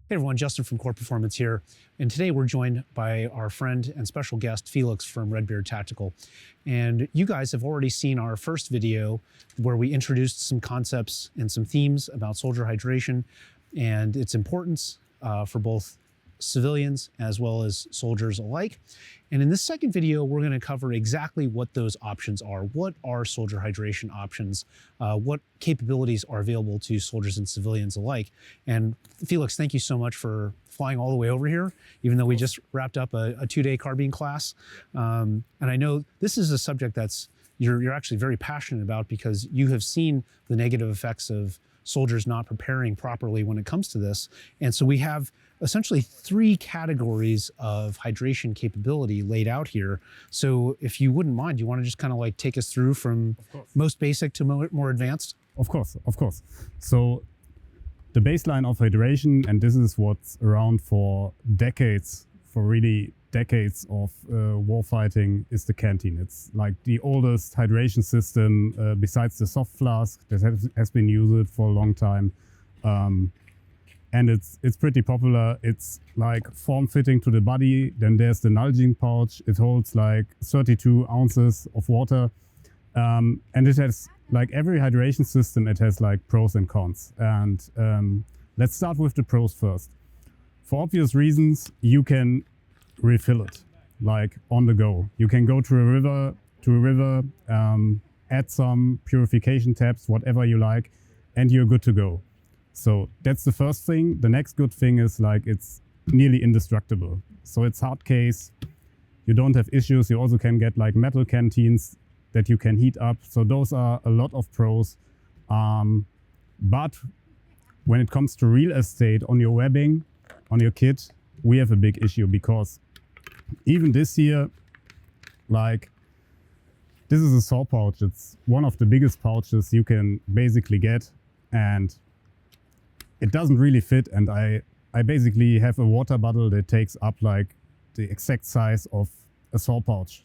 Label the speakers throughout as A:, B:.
A: Hey everyone, Justin from Qore Performance here, and today we're joined by our friend and special guest Felix from Redbeard Tactical. And you guys have already seen our first video where we introduced some concepts and some themes about soldier hydration and its importance for both civilians as well as soldiers alike. And in this second video, we're going to cover exactly what those options are. What are soldier hydration options? What capabilities are available to soldiers and civilians alike? And Felix, thank you so much for flying all the way over here, even though we just wrapped up a two-day carbine class. And I know this is a subject that's you're actually very passionate about because you have seen the negative effects of soldiers not preparing properly when it comes to this. And so we have essentially three categories of hydration capability laid out here. So if you wouldn't mind, you want to just kind of like take us through from most basic to more advanced?
B: Of course. So the baseline of hydration, and this is what's around for decades, for really decades of warfighting, is the Canteen. It's like the oldest hydration system besides the soft flask that has been used for a long time. And it's pretty popular. It's like form-fitting to the body. Then there's the Nalgenes pouch. It holds like 32 ounces of water. And it has, like every hydration system, it has like pros and cons. And let's start with the pros first. For obvious reasons, you can refill it like on the go. You can go to a river, add some purification tabs, whatever you like, and you're good to go. So that's the first thing. The next good thing is like it's nearly indestructible. So it's hard case. You don't have issues. You also can get like metal canteens that you can heat up. So those are a lot of pros. But when it comes to real estate on your webbing, on your kit, we have a big issue because even this year, like this is a saw pouch. It's one of the biggest pouches you can basically get. And it doesn't really fit, and I basically have a water bottle that takes up like the exact size of a saw pouch.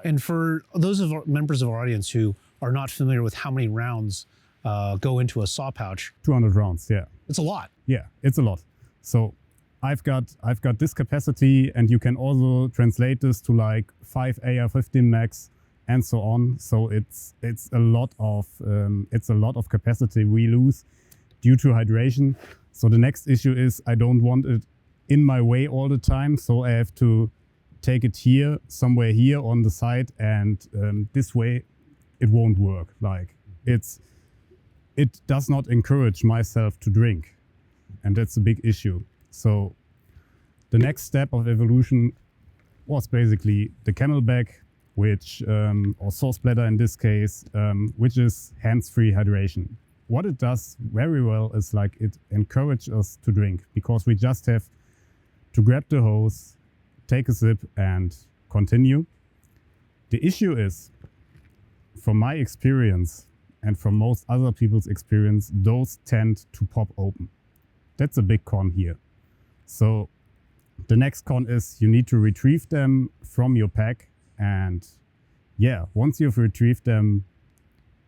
A: And for those of our members of our audience who are not familiar with how many rounds go into a saw pouch,
B: 200 rounds, yeah.
A: It's a lot.
B: Yeah, it's a lot. So I've got this capacity, and you can also translate this to like 5 AR-15 max and so on. So it's a lot of capacity we lose due to hydration. So the next issue is I don't want it in my way all the time. So I have to take it here, somewhere here on the side, and this way it won't work. Like it does not encourage myself to drink, and that's a big issue. So the next step of evolution was basically the Camelback, which or sauce bladder in this case, which is hands-free hydration. What it does very well is like it encourages us to drink because we just have to grab the hose, take a sip and continue. The issue is, from my experience and from most other people's experience, those tend to pop open. That's a big con here. So the next con is you need to retrieve them from your pack. And yeah, once you've retrieved them,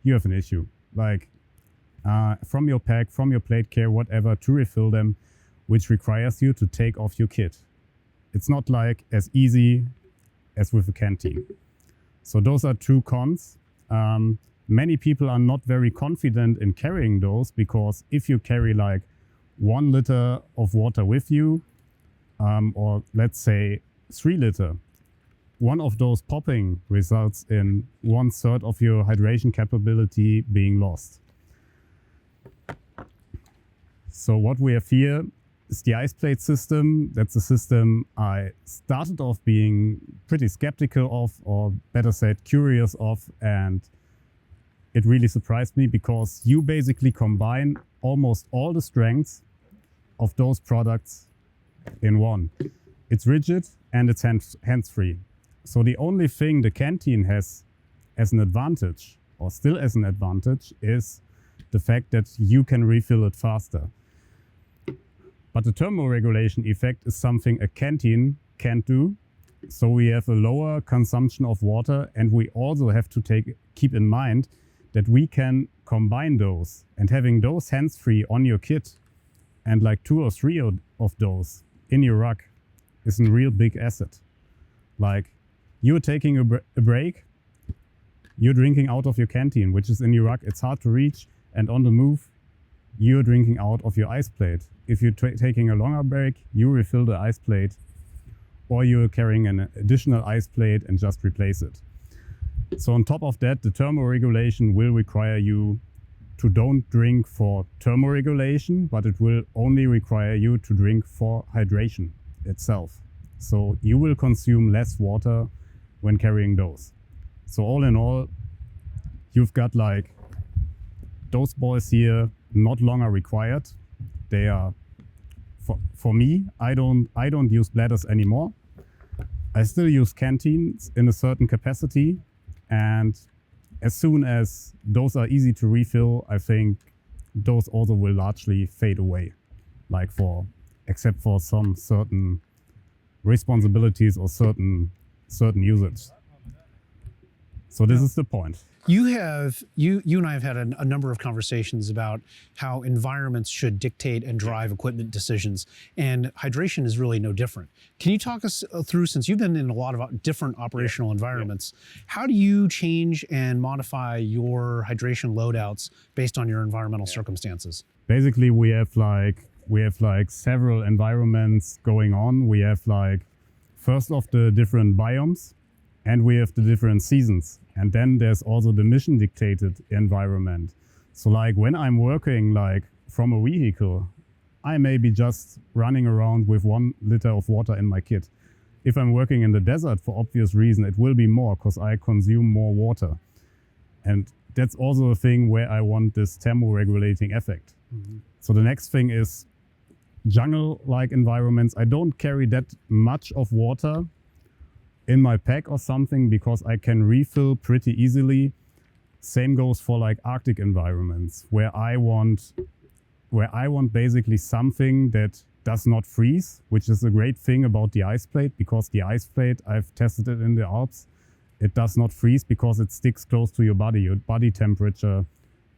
B: you have an issue. Like from your pack, from your plate care, whatever, to refill them, which requires you to take off your kit. It's not like as easy as with a Canteen. So those are two cons. Many people are not very confident in carrying those because if you carry like 1 liter of water with you, or let's say 3 liter, one of those popping results in 1/3 of your hydration capability being lost. So what we have here is the ICEPLATE system. That's a system I started off being pretty skeptical of, or better said, curious of, and it really surprised me because you basically combine almost all the strengths of those products in one. It's rigid and it's hands-free. So the only thing the Canteen has as an advantage, or still as an advantage, is the fact that you can refill it faster. But the thermoregulation effect is something a Canteen can't do. So we have a lower consumption of water, and we also have to keep in mind that we can combine those, and having those hands-free on your kit and like 2 or 3 of those in your ruck is a real big asset. Like, you're taking a break, you're drinking out of your canteen, which is in your ruck. It's hard to reach, and on the move, you're drinking out of your ice plate. If you're taking a longer break, you refill the ice plate, or you're carrying an additional ice plate and just replace it. So on top of that, the thermoregulation will require you to don't drink for thermoregulation, but it will only require you to drink for hydration itself. So you will consume less water when carrying those. So all in all, you've got like those boys here not longer required. They are, for me, I don't use bladders anymore. I still use canteens in a certain capacity, and as soon as those are easy to refill, I think those also will largely fade away, like except for some certain responsibilities or certain usage. So this is the point.
A: You and I have had a number of conversations about how environments should dictate and drive equipment decisions, and hydration is really no different. Can you talk us through, since you've been in a lot of different operational environments, how do you change and modify your hydration loadouts based on your environmental circumstances?
B: Basically, we have like several environments going on. We have like first of the different biomes, and we have the different seasons. And then there's also the mission dictated environment. So like when I'm working like from a vehicle, I may be just running around with 1 liter of water in my kit. If I'm working in the desert, for obvious reason, it will be more because I consume more water. And that's also a thing where I want this thermoregulating effect. Mm-hmm. So the next thing is jungle-like environments. I don't carry that much of water in my pack or something because I can refill pretty easily. Same goes for like Arctic environments where I want basically something that does not freeze, which is a great thing about the ice plate, because the ice plate, I've tested it in the Alps, it does not freeze because it sticks close to your body. Your body temperature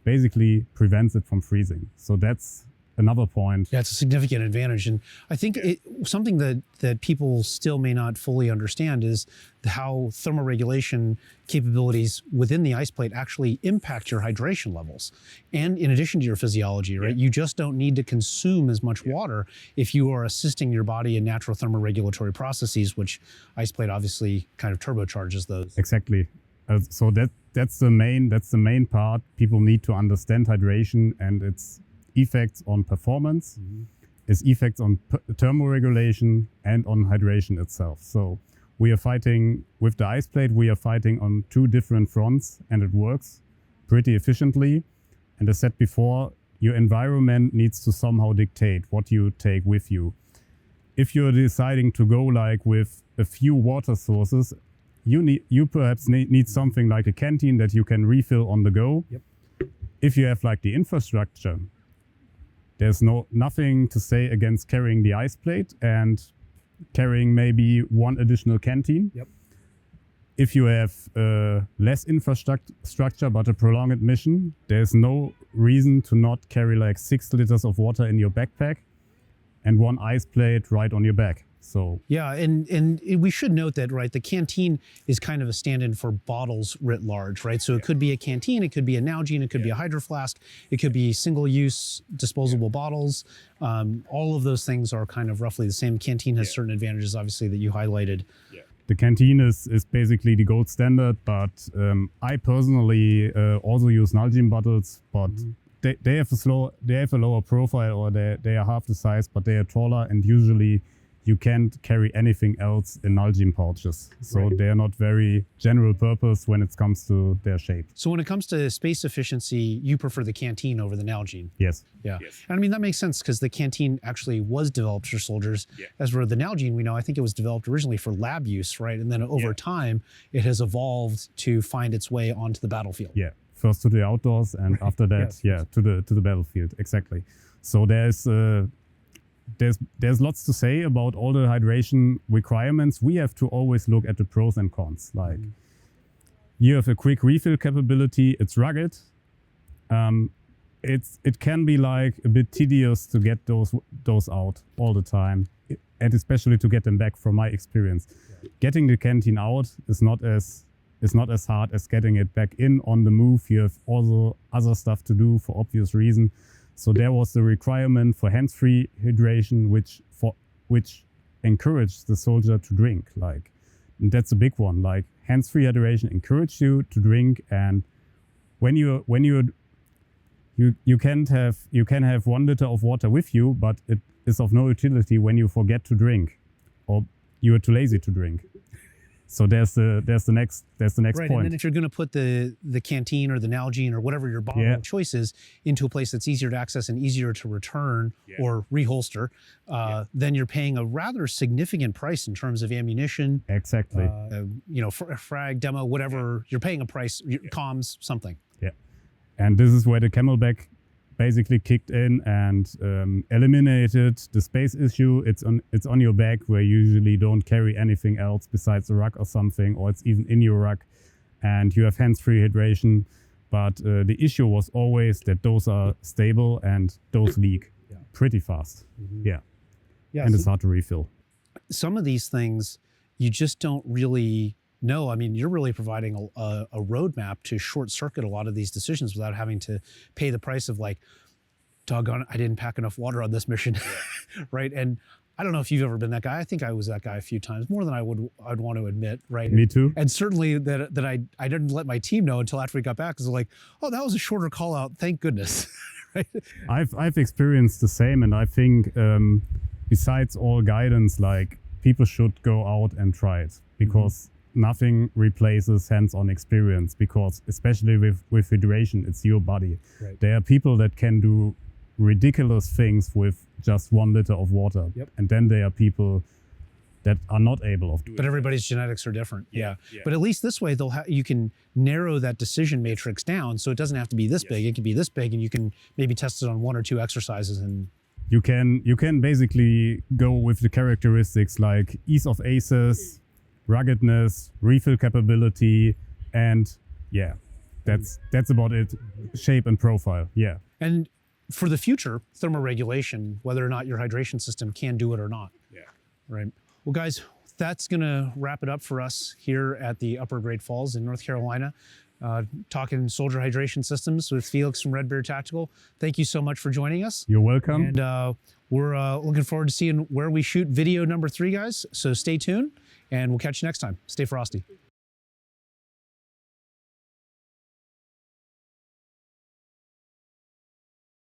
B: basically prevents it from freezing. So that's another point.
A: Yeah, it's a significant advantage. And I think something that people still may not fully understand is how thermoregulation capabilities within the ice plate actually impact your hydration levels. And in addition to your physiology, right? You just don't need to consume as much water if you are assisting your body in natural thermoregulatory processes, which ice plate obviously kind of turbocharges those.
B: Exactly. So that's the main part. People need to understand hydration and its effects on performance, its effects on thermoregulation and on hydration itself. So we are fighting with the ice plate, we are fighting on 2 different fronts, and it works pretty efficiently. And as said before, your environment needs to somehow dictate what you take with you. If you're deciding to go like with a few water sources, you perhaps need something like a canteen that you can refill on the go. Yep. If you have like the infrastructure, there's nothing to say against carrying the ice plate and carrying maybe 1 additional canteen. Yep. If you have less infrastructure but a prolonged mission, there's no reason to not carry like 6 liters of water in your backpack and 1 ice plate right on your back. So
A: yeah, and we should note that, right, the canteen is kind of a stand-in for bottles writ large, right? So it could be a canteen, it could be a Nalgene, it could be a hydro flask, it could be single-use disposable bottles. All of those things are kind of roughly the same. Canteen has certain advantages, obviously, that you highlighted.
B: The canteen is basically the gold standard, but I personally also use Nalgene bottles, but they have a lower profile, or they are half the size, but they are taller, and usually you can't carry anything else in Nalgene pouches. So they're not very general purpose when it comes to their shape.
A: So when it comes to space efficiency, you prefer the canteen over the Nalgene?
B: Yes.
A: Yeah. Yes. And I mean, that makes sense because the canteen actually was developed for soldiers, as where the Nalgene, we know, I think it was developed originally for lab use, right? And then over time, it has evolved to find its way onto the battlefield.
B: Yeah. First to the outdoors, and after that, to the battlefield. Exactly. So there's lots to say about all the hydration requirements. We have to always look at the pros and cons. Like, you have a quick refill capability, it's rugged. it can be like a bit tedious to get those out all the time, and especially to get them back. From my experience, getting the canteen out is not as hard as getting it back in on the move. You have also other stuff to do for obvious reason. So there was the requirement for hands-free hydration, which encouraged the soldier to drink. Like, and that's a big one. Like, hands-free hydration encouraged you to drink, and when you can have 1 liter of water with you, but it is of no utility when you forget to drink or you are too lazy to drink. So there's the next
A: right,
B: point.
A: And then if you're going to put the canteen or the Nalgene or whatever your bottle of choice is into a place that's easier to access and easier to return or reholster, then you're paying a rather significant price in terms of ammunition.
B: Exactly.
A: Frag, demo, whatever. You're paying a price, comms, something.
B: Yeah. And this is where the Camelback basically kicked in and eliminated the space issue. It's on your back, where you usually don't carry anything else besides a rug or something, or it's even in your rug, and you have hands-free hydration. But the issue was always that those are stable and those leak pretty fast. Yeah, and it's hard to refill.
A: Some of these things you just don't really know. I mean, you're really providing a roadmap to short circuit a lot of these decisions without having to pay the price of, like, doggone it, I didn't pack enough water on this mission, right? And I don't know if you've ever been that guy. I think I was that guy a few times, more than I'd want to admit, right?
B: Me too.
A: And certainly that I didn't let my team know until after we got back, because they're like, oh, that was a shorter call out, thank goodness. Right?
B: I've experienced the same, and I think besides all guidance, like, people should go out and try it, because nothing replaces hands-on experience, because especially with hydration, it's your body. Right. There are people that can do ridiculous things with just 1 liter of water. And then there are people that are not able of doing it.
A: But everybody's genetics are different. Yeah. But at least this way, you can narrow that decision matrix down, so it doesn't have to be this big. It can be this big, and you can maybe test it on 1 or 2 exercises. And
B: you can basically go with the characteristics like ease of access, ruggedness, refill capability, and that's about it. Shape and profile.
A: And for the future, thermoregulation, whether or not your hydration system can do it or not. Right. Well, guys, that's gonna wrap it up for us here at the Upper Great Falls in North Carolina, talking soldier hydration systems with Felix from Redbeard Tactical. Thank you so much for joining us.
B: You're welcome.
A: And we're looking forward to seeing where we shoot video number 3, guys. So stay tuned, and we'll catch you next time. Stay frosty.